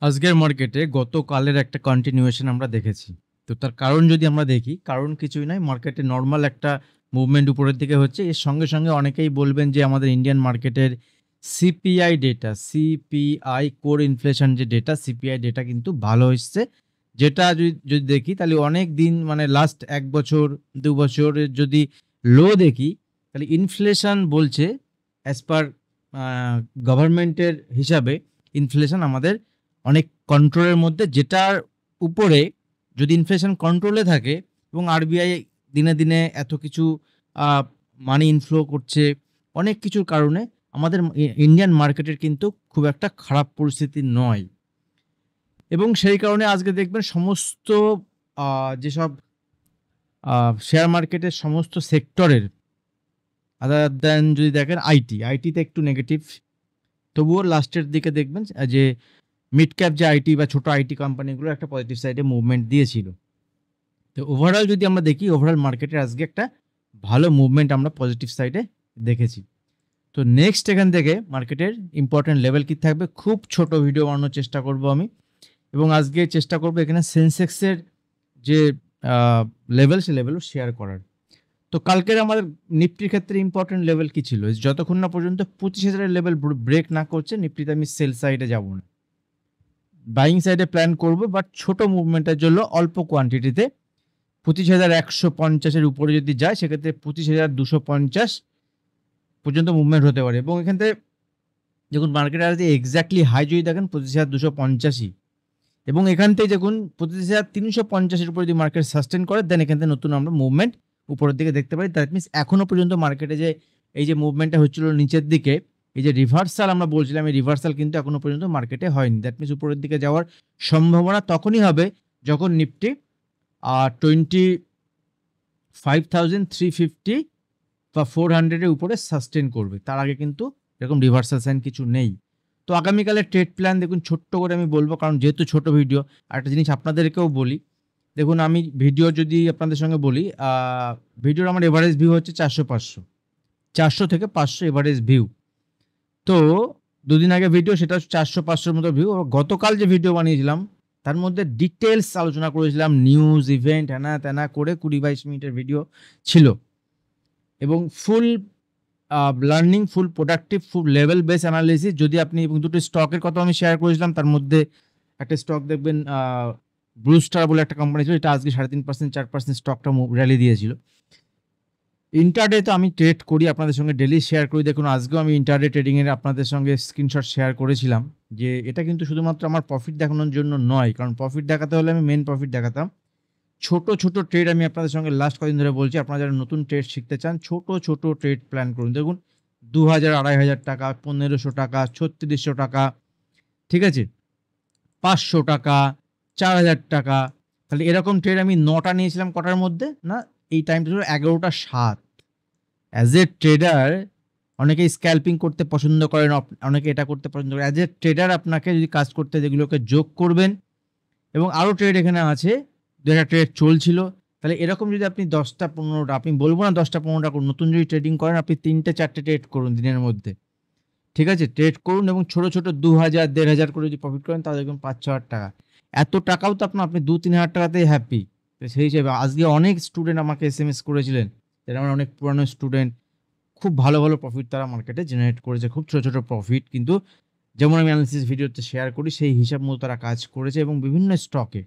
আজকের মার্কেটে গতকালের একটা কন্টিনিউয়েশন আমরা দেখেছি। তো তার কারণ যদি আমরা দেখি, কারণ কিছুই নয়, মার্কেটে নরমাল একটা মুভমেন্ট উপরের দিকে হচ্ছে। এর সঙ্গে, সঙ্গে অনেকেই বলবেন যে আমাদের ইন্ডিয়ান মার্কেটের CPI data, CPI core inflation যে ডেটা, সিপিআই ডেটা কিন্তু ভালো এসছে। যেটা যদি দেখি তাহলে অনেক দিন মানে লাস্ট ১ বছর, ২ বছরের যদি লো দেখি, তাহলে ইনফ্লেশন বলছে অ্যাজ পার আ গভর্নমেন্টের হিসাবে ইনফ্লেশন আমাদের অনেক কন্ট্রোলের মধ্যে, যেটার উপরে যদি ইনফ্লেশন কন্ট্রোলে থাকে এবং আরবিআই দিনে, দিনে এত কিছু আ মানি ইনফ্লো করছে, অনেক কিছুর কারণে আমাদের ইন্ডিয়ান মার্কেটের কিন্তু খুব একটা খারাপ পরিস্থিতি নয়। এবং সেই কারণে আজকে দেখবেন সমস্ত আ যেসব আ শেয়ার মার্কেটের সমস্ত সেক্টরের আদার দ্যান যদি দেখেন আইটিতে একটু নেগেটিভ। তবুও লাস্টের দিকে দেখবেন যে মিড ক্যাপ যে আইটি বা ছোট আইটি কোম্পানিগুলো একটা পজিটিভ সাইডে মুভমেন্ট দিয়েছিল। তো ওভারঅল যদি আমরা দেখি, ওভারঅল মার্কেটের আজকে একটা ভালো মুভমেন্ট আমরা পজিটিভ সাইডে দেখেছি। তো নেক্সট এখান থেকে মার্কেটের ইম্পর্টেন্ট লেভেল কি থাকবে, খুব ছোট ভিডিও বানানোর চেষ্টা করব আমি, এবং আজকে চেষ্টা করব এখানে সেন্সেক্সের যে লেভেল, সে লেভেলও শেয়ার করার। তো কালকের আমাদের নিফটির ক্ষেত্রে ইম্পর্টেন্ট লেভেল কি ছিল, যতক্ষণ না পর্যন্ত 25,000 লেভেল ব্রেক না করছে নিফটিতে আমি সেল সাইডে যাব না, বাইং সাইডে প্ল্যান করব, বাট ছোট মুভমেন্টের জন্য অল্প কোয়ান্টিটিতে 25,150 এর উপরে যদি যায় সেক্ষেত্রে 25,250 পর্যন্ত মুভমেন্ট হতে পারে। এবং এখান থেকে দেখুন মার্কেটে আজকে এক্স্যাক্টলি হাই যদি দেখেন 25,250, এবং এখান থেকে দেখুন 25,350 এর উপরে যদি মার্কেট সাস্টেন করে, দেন এখান থেকে নতুন আমরা মুভমেন্ট উপরের দিকে দেখতে পারি। দ্যাট মিনস এখনো পর্যন্ত মার্কেটে যে এই যে মুভমেন্টটা হচ্ছিল নিচের দিকে, এই যে রিভার্সাল আমরা বলছিলাম, এই রিভার্সাল কিন্তু এখনো পর্যন্ত মার্কেটে হয়নি। দ্যাট মিনস উপরের দিকে যাওয়ার সম্ভাবনা তখনই হবে যখন নিফটি 25,350 বা 400 এর উপরে সাস্টেন করবে। তার আগে কিন্তু এরকম রিভার্সাল সাইন কিছু নেই। তো আগামীকালের ট্রেড প্ল্যান দেখুন ছোট্ট করে আমি বলবো, কারণ যেহেতু ছোট ভিডিও। আরেকটা জিনিস আপনাদেরকেও বলি, দেখুন আমি ভিডিও যদি আপনাদের সঙ্গে বলি, ভিডিওর আমার এভারেজ ভিউ হচ্ছে 400-500, 400 থেকে 500 এভারেজ ভিউ। তো দুদিন আগে ভিডিও, সেটা হচ্ছে 400-500 মতো ভিউ। গতকাল যে ভিডিও বানিয়েছিলাম তার মধ্যে ডিটেলস আলোচনা করেছিলাম, নিউজ ইভেন্ট হ্যানা ত্যানা করে 20-22 মিনিটের ভিডিও ছিল, এবং ফুল লার্নিং, ফুল প্রোডাক্টিভ, ফুল লেভেল বেস অ্যানালিসিস। যদি আপনি, এবং দুটো স্টকের কথা আমি শেয়ার করেছিলাম, তার মধ্যে একটা স্টক দেখবেন ব্লু স্টার বলে একটা কোম্পানি ছিল, এটা আজকে 3.5% 4% স্টকটা র্যালি দিয়েছিল। ইন্টারডে তো আমি ট্রেড করি, আপনাদের সঙ্গে ডেলি শেয়ার করি। দেখুন আজকেও আমি ইন্টারডে ট্রেডিংয়ের আপনাদের সঙ্গে স্ক্রিনশট শেয়ার করেছিলাম, যে এটা কিন্তু শুধুমাত্র আমার প্রফিট দেখানোর জন্য নয়, কারণ প্রফিট দেখাতে হলে আমি মেন প্রফিট দেখাতাম। ছোট, ছোট ট্রেড আমি আপনাদের সঙ্গে লাস্ট কদিন ধরে বলছি, আপনারা যারা নতুন ট্রেড শিখতে চান, ছোট, ছোট ট্রেড প্ল্যান করুন। দেখুন ২,০০০, ২,৫০০ টাকা, ১৫০০ টাকা, ৩৬০০ টাকা, ঠিক আছে? ৫০০ টাকা, ৪,০০০ টাকা। তাহলে এরকম ট্রেড আমি ৯টা নিয়েছিলাম কটার মধ্যে? না, এই টাইমটা ছিল ১১টা ৭। অ্যাজ এ ট্রেডার অনেকেই স্ক্যাল্পিং করতে পছন্দ করেন, অনেকে এটা করতে পছন্দ করেন। অ্যাজ এ ট্রেডার আপনাকে যদি কাজ করতে যেগুলোকে যোগ করবেন, এবং আরও ট্রেড এখানে আছে, ২-একটা ট্রেড চলছিল। তাহলে এরকম যদি আপনি ১০টা ১৫টা, আপনি বলবো না ১০টা ১৫টা করুন, নতুন যদি ট্রেডিং করেন আপনি ৩টে ৪টে ট্রেড করুন দিনের মধ্যে, ঠিক আছে? ট্রেড করুন এবং ছোট, ছোট ২,০০০, ১,৫০০ করে যদি প্রফিট করেন তাহলে দেখবেন ৫-৬,০০০ টাকা। এত টাকাও তো আপনি ২-৩,০০০ টাকাতেই হ্যাপি। তো সেই হিসেবে আজকে অনেক স্টুডেন্ট আমাকে এসএমএস করেছিলেন, যারা আমার অনেক পুরানো স্টুডেন্ট, খুব ভালো, ভালো প্রফিট তারা মার্কেটে জেনারেট করেছে, খুব ছোট, ছোট প্রফিট, কিন্তু যেমন আমি অ্যানালিসিস ভিডিওতে শেয়ার করি সেই হিসাব মতো তারা কাজ করেছে, এবং বিভিন্ন স্টকে,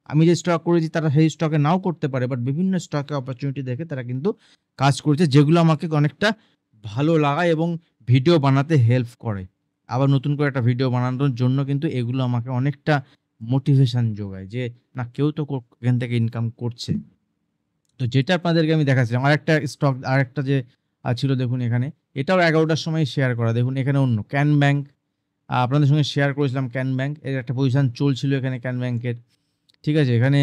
আমি যে স্টক করেছি তারা সেই স্টকে নাও করতে পারে, বাট বিভিন্ন স্টকে অপরচুনিটি দেখে তারা কিন্তু কাজ করেছে, যেগুলো আমাকে অনেকটা ভালো লাগায় এবং ভিডিও বানাতে হেল্প করে। আবার নতুন করে একটা ভিডিও বানানোর জন্য কিন্তু এগুলো আমাকে অনেকটা মোটিভেশন যোগায়, যে না কেউ তো এখান থেকে ইনকাম করছে। তো যেটা আপনাদেরকে আমি দেখাচ্ছিলাম, আরেকটা স্টক, আরেকটা যে ছিল দেখুন এখানে, এটাও ১১টার সময় শেয়ার করা। দেখুন এখানে অন্য ক্যান ব্যাংক, আপনাদের সঙ্গে শেয়ার করেছিলাম ক্যান ব্যাংক, এর একটা পজিশন চলছিল এখানে ক্যান ব্যাংকের, ঠিক আছে? এখানে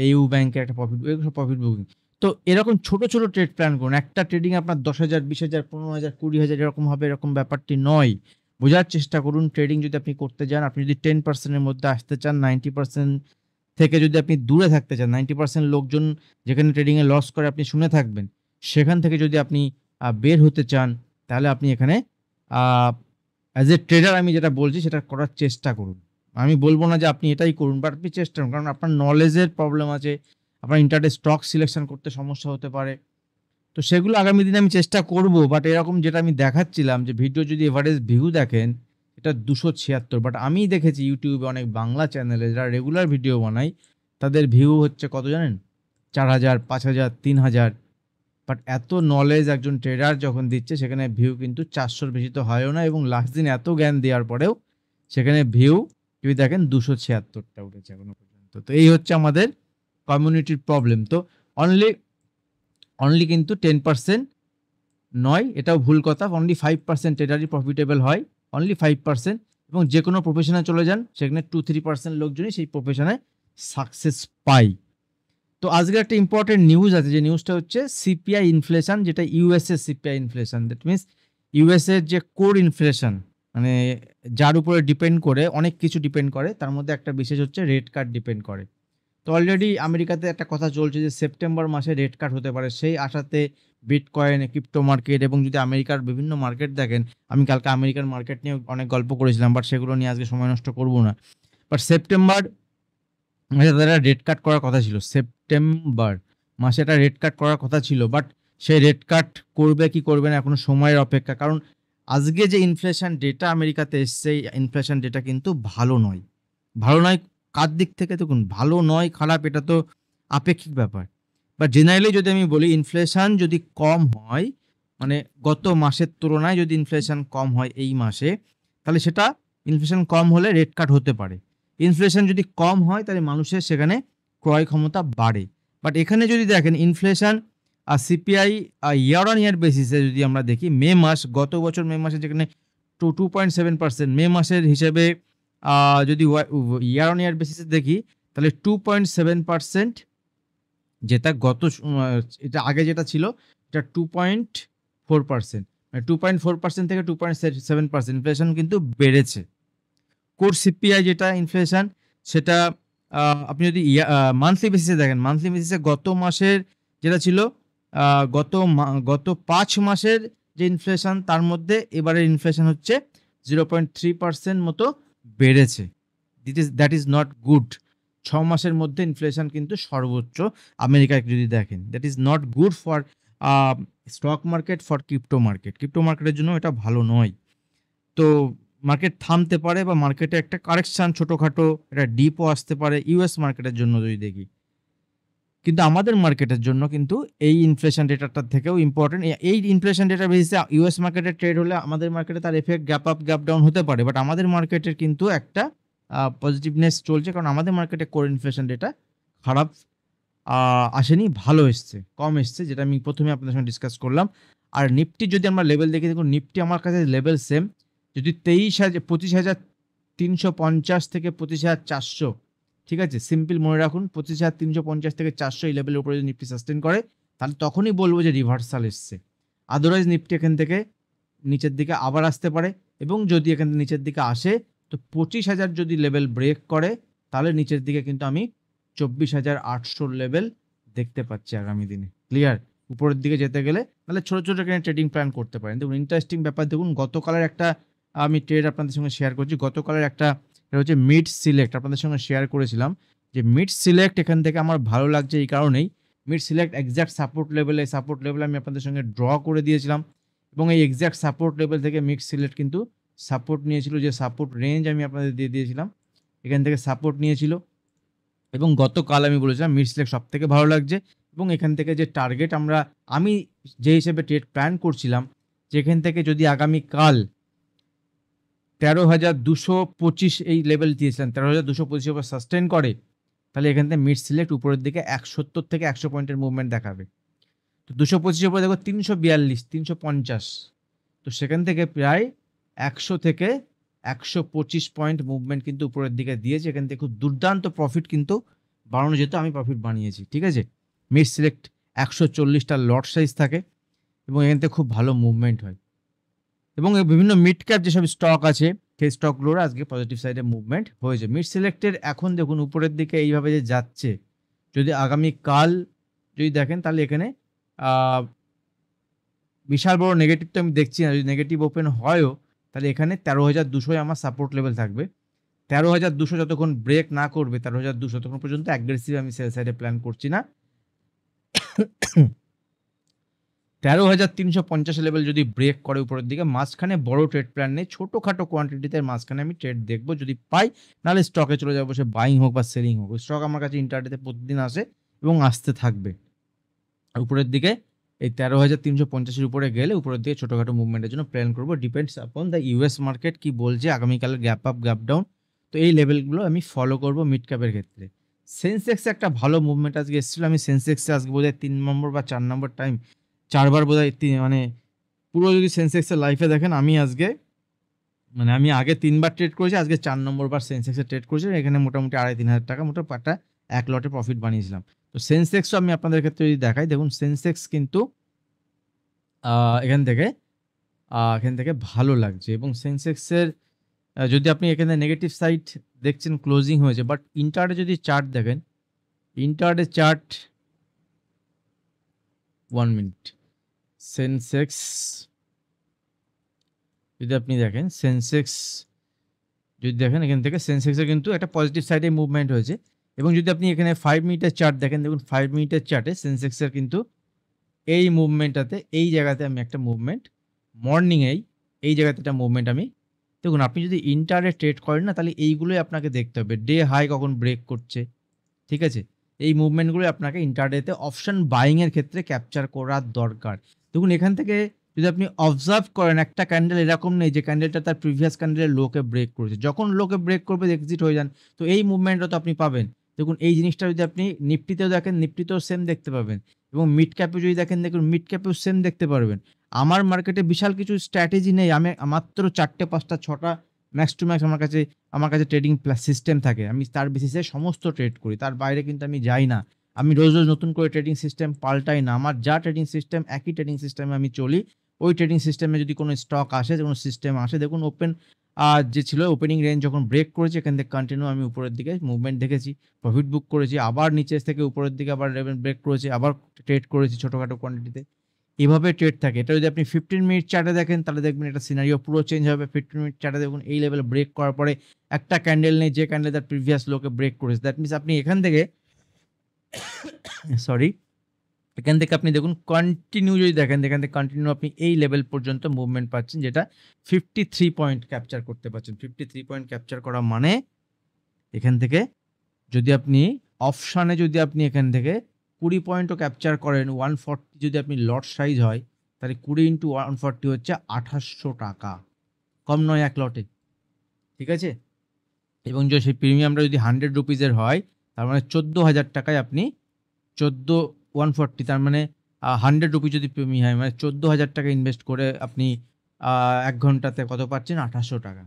এউ ব্যাংকের একটা প্রফিট, এগুলো প্রফিট বুকিং। তো এরকম ছোট, ছোট ট্রেড প্ল্যান করুন। একটা ট্রেডিং আপনার ১০,০০০, ২০,০০০, ১৫,০০০, ২০,০০০ এরকম হবে, এরকম ব্যাপারটি নয়। বোঝার চেষ্টা করুন। ট্রেডিং যদি আপনি করতে যান, আপনি যদি 10% এর মধ্যে আসতে চান, 90% থেকে যদি আপনি দূরে থাকতে চান, 90% লোকজন যেখানে ট্রেডিংয়ে লস করে আপনি শুনে থাকবেন, সেখান থেকে যদি আপনি বের হতে চান, তাহলে আপনি এখানে আ অ্যাজ এ ট্রেডার আমি যেটা বলছি সেটা করার চেষ্টা করুন। আমি বলবো না যে আপনি এটাই করুন, বাট আপনি চেষ্টা করুন, কারণ আপনার নলেজের প্রবলেম আছে, আপনার ইন্টারডে স্টক সিলেকশন করতে সমস্যা হতে পারে। তো সেগুলো আগামী দিনে আমি চেষ্টা করব, বাট এরকম যেটা আমি দেখাচ্ছিলাম যে ভিডিও যদি এভারেজ ভিউ দেখেন এটা 276, বাট আমি দেখেছি ইউটিউবে অনেক বাংলা চ্যানেলে যারা রেগুলার ভিডিও বানায় তাদের ভিউ হচ্ছে কত জানেন, 4000, 5000, 3000। বাট এত নলেজ একজন ট্রেডার যখন দিচ্ছে সেখানে ভিউ কিন্তু 400-র বেশি তো হয়ও না, এবং লাস্ট দিন এত জ্ঞান দেওয়ার পরেও সেখানে ভিউ যদি দেখেন 276টা উঠেছে এখনো পর্যন্ত। তো এই হচ্ছে আমাদের কমিউনিটির প্রবলেম। তো অনলি কিন্তু 10% নয়, এটাও ভুল কথা, অনলি 5% ট্রেডারই প্রফিটেবল হয়, অনলি 5%। এবং যে কোনো প্রফেশনে চলে যান সেখানে 2-3% লোকজনই সেই প্রফেশনে সাকসেস পায়। তো আজকে একটা ইম্পর্টেন্ট নিউজ আছে, যে নিউজটা হচ্ছে সিপিআই ইনফ্লেশন, যেটা USA CPI inflation. That means USA যে কোর ইনফ্লেশন, মানে যার উপরে ডিপেন্ড করে অনেক কিছু ডিপেন্ড করে, তার মধ্যে একটা বিশেষ হচ্ছে রেট কাট ডিপেন্ড করে। তো অলরেডি আমেরিকাতে একটা কথা চলছে যে সেপ্টেম্বর মাসে রেট কাট হতে পারে, সেই আশাতে বিটকয়েন, ক্রিপ্টো মার্কেট, এবং যদি আমেরিকার বিভিন্ন মার্কেট দেখেন, আমি কালকে আমেরিকার মার্কেট নিয়ে অনেক গল্প করেছিলাম, বাট সেগুলো নিয়ে আজকে সময় নষ্ট করব না। বাট সেপ্টেম্বর মাসে তারা রেট কাট করার কথা ছিল, সেপ্টেম্বর মাসে একটা রেট কাট করার কথা ছিল, বাট সেই রেট কাট করবে কি করবে না এখনো সময়ের অপেক্ষা। কারণ আজকে যে ইনফ্লেশন ডেটা আমেরিকাতে এসছে, এই ইনফ্লেশন ডেটা কিন্তু ভালো নয়। ভালো নয় কার দিক থেকে? দেখুন, ভালো নয় খারাপ এটা তো আপেক্ষিক ব্যাপার, বা জেনারেলি যদি আমি বলি ইনফ্লেশন যদি কম হয়, মানে গত মাসের তুলনায় যদি ইনফ্লেশন কম হয় এই মাসে, তাহলে সেটা ইনফ্লেশন কম হলে রেট কাট হতে পারে। ইনফ্লেশন যদি কম হয় তাহলে মানুষের সেখানে ক্রয় ক্ষমতা বাড়ে। বাট এখানে যদি দেখেন ইনফ্লেশন আর সিপিআই ইয়ার অন ইয়ার বেসিসে যদি আমরা দেখি, মে মাস, গত বছর মে মাসে যেখানে 2.7%, মে মাসের হিসেবে যদি ইয়ার অন ইয়ার বেসিসে দেখি তাহলে 2.7%, যেটা এটা আগে যেটা ছিল এটা 2.4%, মানে 2.4% থেকে 2.7% ইনফ্লেশন কিন্তু বেড়েছে। কোর সিপিআই যেটা ইনফ্লেশন, সেটা আপনি যদি মান্থলি বেসিসে দেখেন, মান্থলি বেসিসে গত মাসের যেটা ছিল, গত 5 মাসের যে ইনফ্লেশন তার মধ্যে এবারের ইনফ্লেশন হচ্ছে 0.3% মতো বেড়েছে। That is not good. 6 মাসের মধ্যে ইনফ্লেশন কিন্তু সর্বোচ্চ আমেরিকায় যদি দেখেন, that is not good for stock market, for crypto market. Crypto মার্কেটের জন্য এটা ভালো নয়। তো মার্কেট থামতে পারে, বা মার্কেটে একটা কারেকশন ছোটোখাটো একটা ডিপও আসতে পারে ইউএস মার্কেটের জন্য যদি দেখি। কিন্তু আমাদের মার্কেটের জন্য কিন্তু এই ইনফ্লেশন ডেটাটার থেকেও ইম্পর্টেন্ট। এই ইনফ্লেশন ডেটা বেসিসে ইউএস মার্কেটে ট্রেড হলে আমাদের মার্কেটে তার effect gap up gap down হতে পারে, বাট আমাদের মার্কেটের কিন্তু একটা পজিটিভনেস চলছে, কারণ আমাদের মার্কেটে কোর ইনফ্লেশন ডেটা খারাপ আসেনি, ভালো এসছে, কম এসছে, যেটা আমি প্রথমে আপনাদের সঙ্গে ডিসকাস করলাম। আর নিফটি যদি আমরা লেভেল দেখি, দেখুন নিফটি আমার কাছে লেভেল সেম, যদি 25,350 থেকে 25,400, ঠিক আছে, সিম্পল মনে রাখুন 25,350 থেকে 400 এই লেভেলের উপরে যদি নিফটি সাস্টেন করে, তাহলে তখনই বলবো যে রিভার্সাল এসছে। আদারওয়াইজ নিফটি এখান থেকে নিচের দিকে আবার আসতে পারে, এবং যদি এখান থেকে নিচের দিকে আসে তো 25,000 যদি লেভেল ব্রেক করে, তাহলে নিচের দিকে কিন্তু আমি 24,800 লেভেল দেখতে পাচ্ছি আগামী দিনে। ক্লিয়ার? উপরের দিকে যেতে গেলে তাহলে ছোটো ছোটো এখানে ট্রেডিং প্ল্যান করতে পারেন। দেখুন ইন্টারেস্টিং ব্যাপার, দেখুন গতকালের একটা আমি ট্রেড আপনাদের সঙ্গে শেয়ার করছি। গতকালের একটা এটা হচ্ছে মিড সিলেক্ট, আপনাদের সঙ্গে শেয়ার করেছিলাম যে মিড সিলেক্ট এখান থেকে আমার ভালো লাগছে এই কারণেই, মিড সিলেক্ট এক্স্যাক্ট সাপোর্ট লেভেলে আমি আপনাদের সঙ্গে ড্র করে দিয়েছিলাম, এবং এই এক্স্যাক্ট সাপোর্ট লেভেল থেকে মিড সিলেক্ট কিন্তু সাপোর্ট নিয়েছিল, যে সাপোর্ট রেঞ্জ আমি আপনাদের দিয়ে দিয়েছিলাম, এখান থেকে সাপোর্ট নিয়েছিল। এবং গতকাল আমি বলেছিলাম মিড সিলেক্ট সব থেকে ভালো লাগছে, এবং এখান থেকে যে টার্গেট আমি যে হিসেবে ট্রেড প্ল্যান করছিলাম, যেখান থেকে যদি আগামীকাল 13,225 এই লেভেল দিয়েছিলেন, 13,225 উপর সাস্টেন করে, তাহলে এখান থেকে মিড সিলেক্ট উপরের দিকে 170 থেকে 100 পয়েন্টের মুভমেন্ট দেখাবে। তো 225 উপরে দেখো 342, 350, তো সেখান থেকে প্রায় 100 থেকে 125 পয়েন্ট মুভমেন্ট কিন্তু উপরের দিকে দিয়েছে। এখান থেকে খুব দুর্দান্ত প্রফিট কিন্তু বাড়ানো যেত, আমি প্রফিট বানিয়েছি, ঠিক আছে। মিড সিলেক্ট 140টা লট সাইজ থাকে, এবং এখান থেকে খুব ভালো মুভমেন্ট হয়, এবং বিভিন্ন মিড ক্যাপ যেসব স্টক আছে সেই স্টকগুলোর আজকে পজিটিভ সাইডে মুভমেন্ট হয়েছে। মিড সিলেক্টের এখন দেখুন উপরের দিকে এইভাবে যে যাচ্ছে, যদি আগামীকাল যদি দেখেন তাহলে এখানে বিশাল বড় নেগেটিভ তো আমি দেখছি না, যদি নেগেটিভ ওপেন হয়ও তাহলে এখানে 13,200 আমার সাপোর্ট লেভেল থাকবে। 13,200 যতক্ষণ ব্রেক না করবে, 13,200 ততক্ষণ পর্যন্ত অ্যাগ্রেসিভ আমি সেল সাইডে প্ল্যান করছি না। 13,350 লেভেল যদি ব্রেক করে উপরের দিকে, মাঝখানে বড় ট্রেড প্ল্যান নেই, ছোটখাটো কোয়ান্টিটিতে মাঝখানে আমি ট্রেড দেখবো, যদি পাই নাহলে স্টকে চলে যাবো, সে বাইং হোক বা সেলিং হোক। স্টক আমার কাছে ইন্টারডেতে প্রতিদিন আসে এবং আসতে থাকবে। উপরের দিকে এই 13,350-এর উপরে গেলে উপরের দিকে ছোটখাটো মুভমেন্টের জন্য প্ল্যান করবো। Depends upon the US market কি বলছে, আগামীকালের গ্যাপ আপ গ্যাপ ডাউন। তো এই লেভেলগুলো আমি ফলো করবো মিড ক্যাপের ক্ষেত্রে। সেন্সেক্সে একটা ভালো মুভমেন্ট আজকে এসেছিল, আমি সেন্সেক্সে আজকে বোধহয় 3 নম্বর বা 4 নম্বর টাইম 4 বার বোধহয় মানে পুরো যদি সেন্সেক্সের লাইফে দেখেন, আমি আজকে মানে আমি আগে 3 বার ট্রেড করেছি, আজকে 4 নম্বর বার সেন্সেক্সে ট্রেড করেছি। এখানে মোটামুটি 2,500-3,000 টাকা মোটামুটি একটা এক লটে প্রফিট বানিয়েছিলাম। তো সেন্সেক্সও আমি আপনাদের ক্ষেত্রে যদি দেখাই, দেখুন সেন্সেক্স কিন্তু এখান থেকে ভালো লাগছে এবং সেন্সেক্সের যদি আপনি এখানে নেগেটিভ সাইড দেখছেন ক্লোজিং হয়েছে, বাট ইন্টারডে যদি চার্ট দেখেন, ইন্টারডে চার্ট 1 মিনিট, সেন্সেক্স যদি আপনি দেখেন, সেন্সেক্স যদি দেখেন এখান থেকে সেন্সেক্সের কিন্তু একটা পজিটিভ সাইডে মুভমেন্ট হয়েছে। এবং যদি আপনি এখানে 5 মিনিটের চার্ট দেখেন, দেখুন 5 মিনিটের চার্টে সেন্সেক্সের কিন্তু এই মুভমেন্টটাতে, এই জায়গাতে আমি একটা মুভমেন্ট মর্নিংয়েই এই জায়গাতে একটা মুভমেন্ট আমি দেখুন, আপনি যদি ইন্টারে ট্রেড করেন না, তাহলে এইগুলোই আপনাকে দেখতে হবে, ডে হাই কখন ব্রেক করছে, ঠিক আছে? এই মুভমেন্টগুলোই আপনাকে ইন্টারডেতে অপশন বাইংয়ের ক্ষেত্রে ক্যাপচার করার দরকার। দেখুন এখান থেকে যদি আপনি অবজার্ভ করেন, একটা ক্যান্ডেল এরকম নেই যে ক্যান্ডেলটা তার প্রিভিয়াস ক্যান্ডেলের লোকে ব্রেক করেছে, যখন লোকে ব্রেক করবে এক্সিট হয়ে যান। তো এই মুভমেন্টটা তো আপনি পাবেন। দেখুন এই জিনিসটা যদি আপনি নিফটিতেও দেখেন, নিফটিতেও সেম দেখতে পাবেন, এবং মিড ক্যাপে যদি দেখেন, দেখুন মিড ক্যাপেও সেম দেখতে পারবেন। আমার মার্কেটে বিশাল কিছু স্ট্র্যাটেজি নেই, আমি মাত্র 4টে 5টা 6টা ম্যাক্স টু ম্যাক্স আমার কাছে ট্রেডিং সিস্টেম থাকে, আমি তার বেসিসে সমস্ত ট্রেড করি, তার বাইরে কিন্তু আমি যাই না। আমি রোজ রোজ নতুন করে ট্রেডিং সিস্টেম পাল্টাই না, আমার যা ট্রেডিং সিস্টেম একই ট্রেডিং সিস্টেমে আমি চলি। ওই ট্রেডিং সিস্টেমে যদি কোনো স্টক আসে, কোনো সিস্টেম আসে, দেখুন ওপেন যে ছিল ওপেনিং রেঞ্জ যখন ব্রেক করেছে, এখান থেকে কন্টিনিউ আমি উপরের দিকে মুভমেন্ট দেখেছি, প্রফিট বুক করেছি, আবার নিচের থেকে উপরের দিকে আবার লেভেল ব্রেক করেছে, আবার ট্রেড করেছি ছোটোখাটো কোয়ান্টিটিতে। এভাবে ট্রেড থাকে। এটা যদি আপনি 15 মিনিট চার্টে দেখেন, তাহলে দেখবেন এটা সিনারিও পুরো চেঞ্জ হবে। 15 মিনিট চার্টে দেখুন এই লেভেল ব্রেক করার পরে একটা ক্যান্ডেল নেই, যে ক্যান্ডেল তার প্রিভিয়াস লোকে ব্রেক করেছে। দ্যাট মিনস আপনি এখান থেকে সরি এখান থেকে আপনি দেখুন কন্টিনিউ যদি দেখেন, এখান থেকে কন্টিনিউ আপনি এই লেভেল পর্যন্ত মুভমেন্ট পাচ্ছেন, যেটা 53 পয়েন্ট ক্যাপচার করতে পারছেন। 53 পয়েন্ট ক্যাপচার করা মানে এখান থেকে যদি আপনি অপশানে যদি আপনি এখান থেকে 20 পয়েন্টও ক্যাপচার করেন, 140 যদি আপনি লট সাইজ হয়, তাহলে 20 ইন্টু 140 হচ্ছে 2800 টাকা, কম নয় এক লটে, ঠিক আছে? এবং যদি সেই প্রিমিয়ামটা যদি 100 রুপিজের হয়, তার মানে 14,000 টাকায় আপনি 140, তার মানে 100 রুপি যদি প্রিমিয়াম হয়, মানে 14,000 টাকা ইনভেস্ট করে আপনি 1 ঘন্টাতে কত পাচ্ছেন? 2800 টাকা।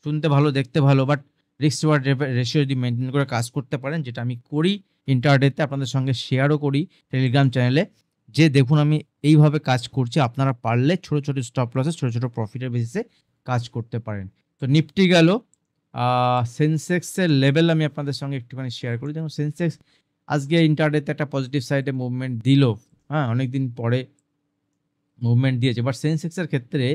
শুনতে ভালো, দেখতে ভালো, বাট রিস্ক রিওয়ার্ড রেশিও যদি মেনটেন করে কাজ করতে পারেন, যেটা আমি করি ইন্টারডেতে, আপনাদের সঙ্গে শেয়ারও করি টেলিগ্রাম চ্যানেলে, যে দেখুন আমি এইভাবে কাজ করছি, আপনারা পারলে ছোটো ছোটো স্টপ লসে ছোটো ছোটো প্রফিটের বেসিসে কাজ করতে পারেন। তো নিফটি গেল, সেন্সেক্সের লেভেল আমি আপনাদের সঙ্গে একটুখানি শেয়ার করি। যেমন সেন্সেক্স আজকে ইন্টারডেতে একটা পজিটিভ সাইডে মুভমেন্ট দিল, হ্যাঁ অনেকদিন পরে মুভমেন্ট দিয়েছে, বাট সেন্সেক্সের ক্ষেত্রে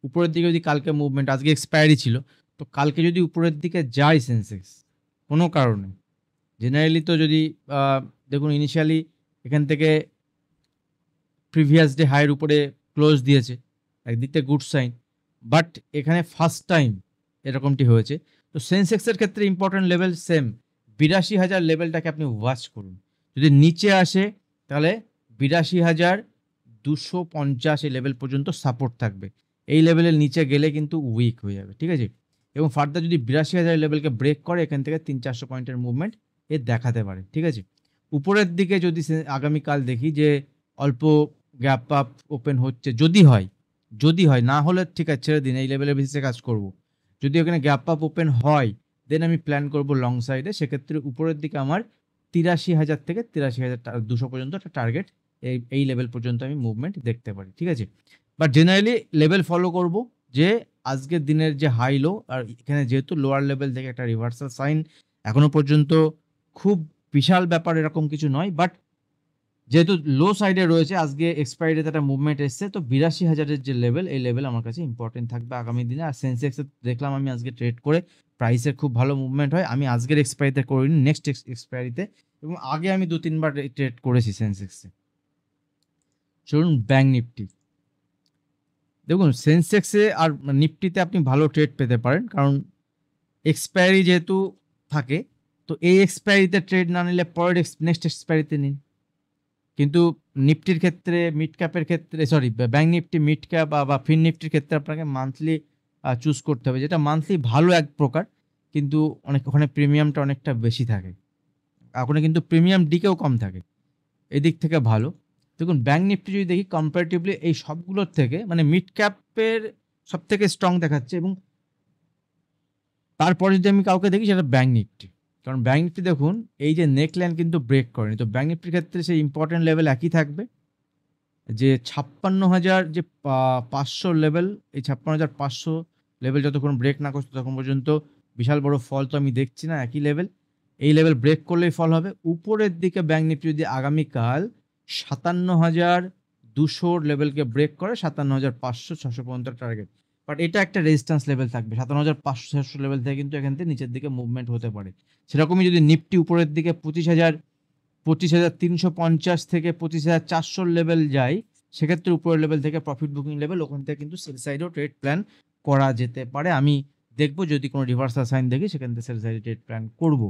উপরের দিকে যদি কালকে মুভমেন্ট, আজকে এক্সপায়ারি ছিল, তো কালকে যদি উপরের দিকে যায় সেন্সেক্স কোনো কারণে, জেনারেলি তো যদি দেখুন ইনিশিয়ালি এখান থেকে প্রিভিয়াস ডে হাইয়ের উপরে ক্লোজ দিয়েছে, একদিক থেকে গুড সাইন, বাট এখানে ফার্স্ট টাইম এরকমটি হয়েছে। তো সেন্সেক্সের ক্ষেত্রে ইম্পর্টেন্ট লেভেল সেম 82,000 লেভেলটাকে আপনি ওয়াচ করুন। যদি নিচে আসে তাহলে 82,250 এই লেভেল পর্যন্ত সাপোর্ট থাকবে, এই লেভেলের নিচে গেলে কিন্তু উইক হয়ে যাবে, ঠিক আছে? এবং ফার্দার যদি 82,000 লেভেলকে ব্রেক করে, এখান থেকে 300-400 পয়েন্টের মুভমেন্ট এ দেখাতে পারে, ঠিক আছে? উপরের দিকে যদি আগামীকাল দেখি যে অল্প গ্যাপ আপ ওপেন হচ্ছে, যদি হয় না হলে ঠিক আছে ছেড়ে দিন, এই লেভেলের বেসিসে কাজ করব। যদি ওখানে গ্যাপ আপ ওপেন হয়, দেন আমি প্ল্যান করব লং সাইডে, সেক্ষেত্রে উপরের দিকে আমার 83,000 থেকে 83,200 পর্যন্ত একটা টার্গেট, এই লেভেল পর্যন্ত আমি মুভমেন্ট দেখতে পারি, ঠিক আছে? বাট জেনারেলি লেভেল ফলো করব, যে আজকের দিনের যে হাই লো, আর এখানে যেহেতু লোয়ার লেভেল থেকে একটা রিভার্সাল সাইন, এখনো পর্যন্ত খুব বিশাল ব্যাপার এরকম কিছু নয়, বাট যেহেতু লো সাইডে রয়েছে, আজকে এক্সপায়ারিতে একটা মুভমেন্ট এসছে, তো 82,000-এর যে লেভেল, এই লেভেল আমার কাছে ইম্পর্টেন্ট থাকবে আগামী দিনে। আর সেন্সেক্সে দেখলাম আমি আজকে ট্রেড করে প্রাইসের খুব ভালো মুভমেন্ট হয়। আমি আজকের এক্সপায়ারিতে করিনি, নেক্সট এক্সপায়ারিতে, এবং আগে আমি 2-3 বার ট্রেড করেছি সেন্সেক্সে। চলুন ব্যাংক নিফটি দেখুন। সেন্সেক্সে আর নিফটিতে আপনি ভালো ট্রেড পেতে পারেন, কারণ এক্সপায়ারি যেহেতু থাকে, তো এই এক্সপায়ারিতে ট্রেড না নিলে পরের নেক্সট এক্সপায়ারিতে নিন। কিন্তু নিফটির ক্ষেত্রে, মিড ক্যাপের ক্ষেত্রে, sorry bank Nifty, mid cap বা ফিন নিফটির ক্ষেত্রে আপনাকে মান্থলি চুজ করতে হবে, যেটা মান্থলি ভালো এক প্রকার, কিন্তু ওখানে প্রিমিয়ামটা অনেকটা বেশি থাকে, ওখানে কিন্তু প্রিমিয়াম ডিকেও কম থাকে, এদিক থেকে ভালো। দেখুন ব্যাংক নিফটি যদি দেখি কম্পারেটিভলি এই সবগুলোর থেকে, মানে মিড ক্যাপের সব থেকে স্ট্রং দেখাচ্ছে, এবং তারপরে যদি আমি কাউকে দেখি সেটা ব্যাংক নিফটি। কারণ ব্যাংক নিফটি দেখুন এই যে নেকলাইন কিন্তু ব্রেক করেনি, তো ব্যাংক নিফটির ক্ষেত্রে সেই ইম্পর্টেন্ট লেভেল একই থাকবে, যে 56,000 যে 500 লেভেল, এই 56,500 লেভেল যতক্ষণ ব্রেক না করছে ততক্ষণ পর্যন্ত বিশাল বড় ফল তো আমি দেখছি না। একই লেভেল, এই লেভেল ব্রেক করলেই ফল হবে। উপরের দিকে ব্যাংক নিফটি যদি আগামীকাল 57,200 লেভেলকে ব্রেক করে, 57,500-600 পর্যন্ত টার্গেট, বাট এটা একটা রেজিস্ট্যান্স লেভেল থাকবে। 57,500-600 লেভেল থেকে কিন্তু এখান থেকে নিচের দিকে মুভমেন্ট হতে পারে। সেরকমই যদি নিফটি উপরের দিকে 25,350 থেকে 25,400 লেভেল যায়, সেক্ষেত্রে উপরের লেভেল থেকে প্রফিট বুকিং লেভেল, ওখান থেকে কিন্তু সেল সাইডেও ট্রেড প্ল্যান করা যেতে পারে। আমি দেখব যদি কোনো রিভার্সাল সাইন দেখি, সেখান থেকে সেল সাইডে ট্রেড প্ল্যান করব।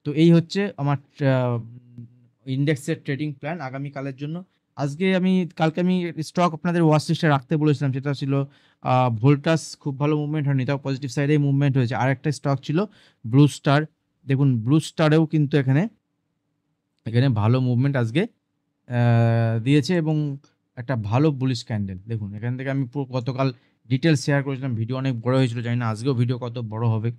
তো এই হচ্ছে আমার ইন্ডেক্সের ট্রেডিং প্ল্যান আগামীকালের জন্য। কালকে আমি স্টক আপনাদের ওয়াচ লিস্টে রাখতে বলেছিলাম, সেটা ছিল ভোল্টাস, খুব ভালো মুভমেন্ট হয়নি, তাও পজিটিভ সাইডেই মুভমেন্ট হয়েছে। আর একটা স্টক ছিল ব্লু স্টার, দেখুন ব্লু স্টারেও কিন্তু এখানে ভালো মুভমেন্ট আজকে দিয়েছে, এবং একটা ভালো বুলিশ ক্যান্ডেল। দেখুন এখান থেকে আমি পুরো গতকাল ডিটেলস শেয়ার করেছিলাম, ভিডিও অনেক বড় হয়েছিল, জানি না আজকেও ভিডিও কত বড় হবে।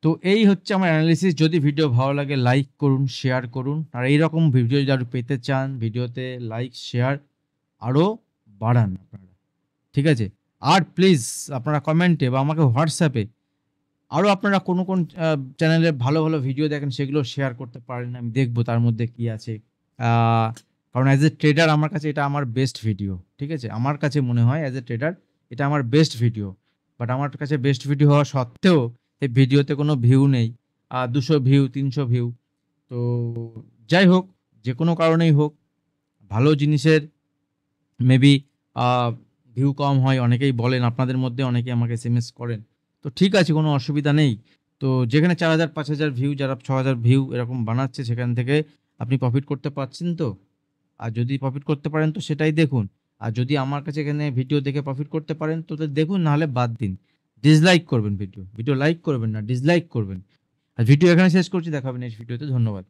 তো এই হচ্ছে আমার অ্যানালিসিস। যদি ভিডিও ভালো লাগে লাইক করুন, শেয়ার করুন, আর এইরকম ভিডিও যারা পেতে চান, ভিডিওতে লাইক শেয়ার আরও বাড়ান আপনারা, ঠিক আছে? আর প্লিজ আপনারা কমেন্টে বা আমাকে হোয়াটসঅ্যাপে আরও আপনারা কোন চ্যানেলে ভালো ভালো ভিডিও দেখেন সেগুলো শেয়ার করতে পারেন, আমি দেখবো তার মধ্যে কি আছে। কারণ অ্যাজ এ ট্রেডার আমার কাছে এটা আমার বেস্ট ভিডিও, ঠিক আছে? আমার কাছে মনে হয় অ্যাজ এ ট্রেডার এটা আমার বেস্ট ভিডিও, বাট আমার কাছে বেস্ট ভিডিও হওয়া সত্ত্বেও এই ভিডিওতে কোনো ভিউ নেই, 200 ভিউ, 300 ভিউ। তো যাই হোক, যে কোনো কারণেই হোক, ভালো জিনিসের মেবি ভিউ কম হয়, অনেকেই বলেন, আপনাদের মধ্যে অনেকে আমাকে এসএমএস করেন। তো ঠিক আছে, কোনো অসুবিধা নেই। তো যেখানে 4,000 5,000 ভিউ, যারা 6,000 ভিউ এরকম বানাচ্ছে, সেখান থেকে আপনি প্রফিট করতে পারছেন তো? আর যদি প্রফিট করতে পারেন তো সেটাই দেখুন। আর যদি আমার কাছে এখানে ভিডিও দেখে প্রফিট করতে পারেন তো দেখুন, নাহলে বাদ দিন। ডিসলাইক করবেন, ভিডিও লাইক করবেন না, ডিসলাইক করবেন। আর ভিডিও এখানে শেষ করছি, দেখা হবে নেক্সট ভিডিওতে। ধন্যবাদ।